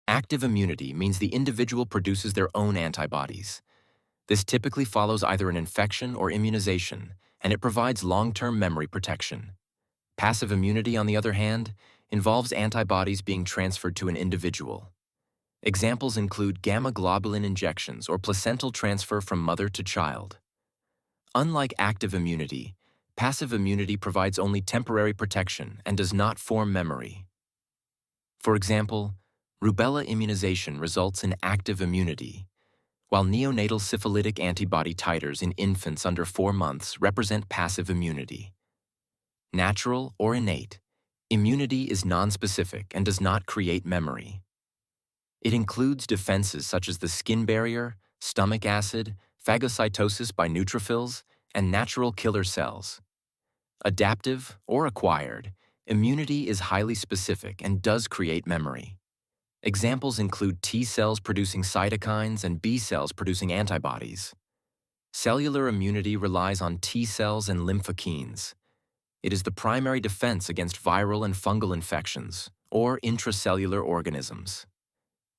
Active immunity means the individual produces their own antibodies. This typically follows either an infection or immunization, and it provides long-term memory protection. Passive immunity, on the other hand, involves antibodies being transferred to an individual. Examples include gamma-globulin injections or placental transfer from mother to child. Unlike active immunity, passive immunity provides only temporary protection and does not form memory. For example, rubella immunization results in active immunity, while neonatal syphilitic antibody titers in infants under 4 months represent passive immunity. Natural or innate, immunity is nonspecific and does not create memory. It includes defenses such as the skin barrier, stomach acid, phagocytosis by neutrophils, and natural killer cells. Adaptive or acquired, immunity is highly specific and does create memory. Examples include T cells producing cytokines and B cells producing antibodies. Cellular immunity relies on T cells and lymphokines. It is the primary defense against viral and fungal infections or intracellular organisms.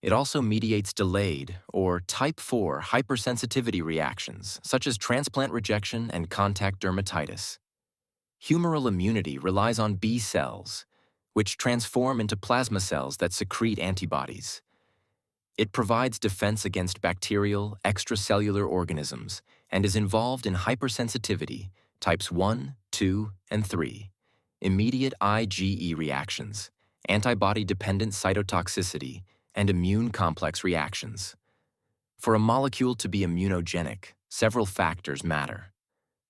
It also mediates delayed or type 4 hypersensitivity reactions, such as transplant rejection and contact dermatitis. Humoral immunity relies on B cells, which transform into plasma cells that secrete antibodies. It provides defense against bacterial, extracellular organisms and is involved in hypersensitivity, types 1, 2, and 3, immediate IgE reactions, antibody-dependent cytotoxicity, and immune complex reactions. For a molecule to be immunogenic, several factors matter.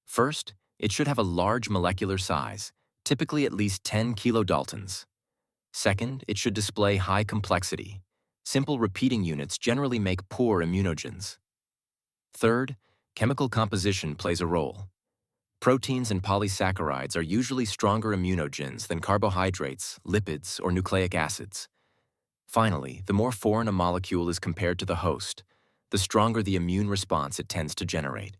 First, it should have a large molecular size, typically at least 10 kilodaltons. Second, it should display high complexity. Simple repeating units generally make poor immunogens. Third, chemical composition plays a role. Proteins and polysaccharides are usually stronger immunogens than carbohydrates, lipids, or nucleic acids. Finally, the more foreign a molecule is compared to the host, the stronger the immune response it tends to generate.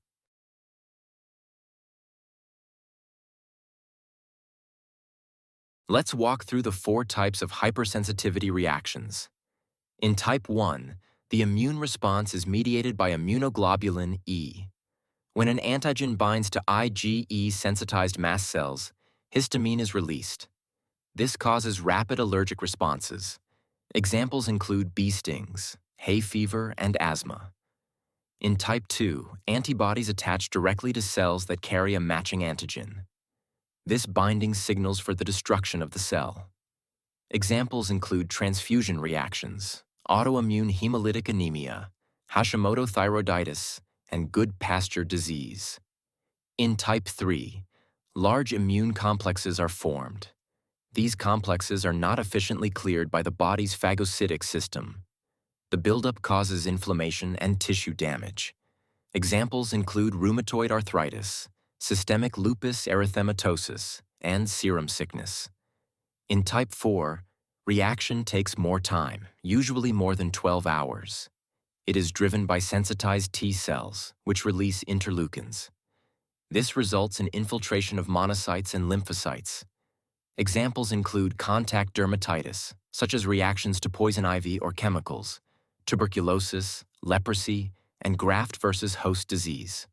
Let's walk through the 4 types of hypersensitivity reactions. In type 1, the immune response is mediated by immunoglobulin E. When an antigen binds to IgE-sensitized mast cells, histamine is released. This causes rapid allergic responses. Examples include bee stings, hay fever, and asthma. In type 2, antibodies attach directly to cells that carry a matching antigen. This binding signals for the destruction of the cell. Examples include transfusion reactions, autoimmune hemolytic anemia, Hashimoto thyroiditis, and Goodpasture disease. In type 3, large immune complexes are formed. These complexes are not efficiently cleared by the body's phagocytic system. The buildup causes inflammation and tissue damage. Examples include rheumatoid arthritis, systemic lupus erythematosus, and serum sickness. In type 4, reaction takes more time, usually more than 12 hours. It is driven by sensitized T cells, which release interleukins. This results in infiltration of monocytes and lymphocytes. Examples include contact dermatitis, such as reactions to poison ivy or chemicals, tuberculosis, leprosy, and graft-versus-host disease.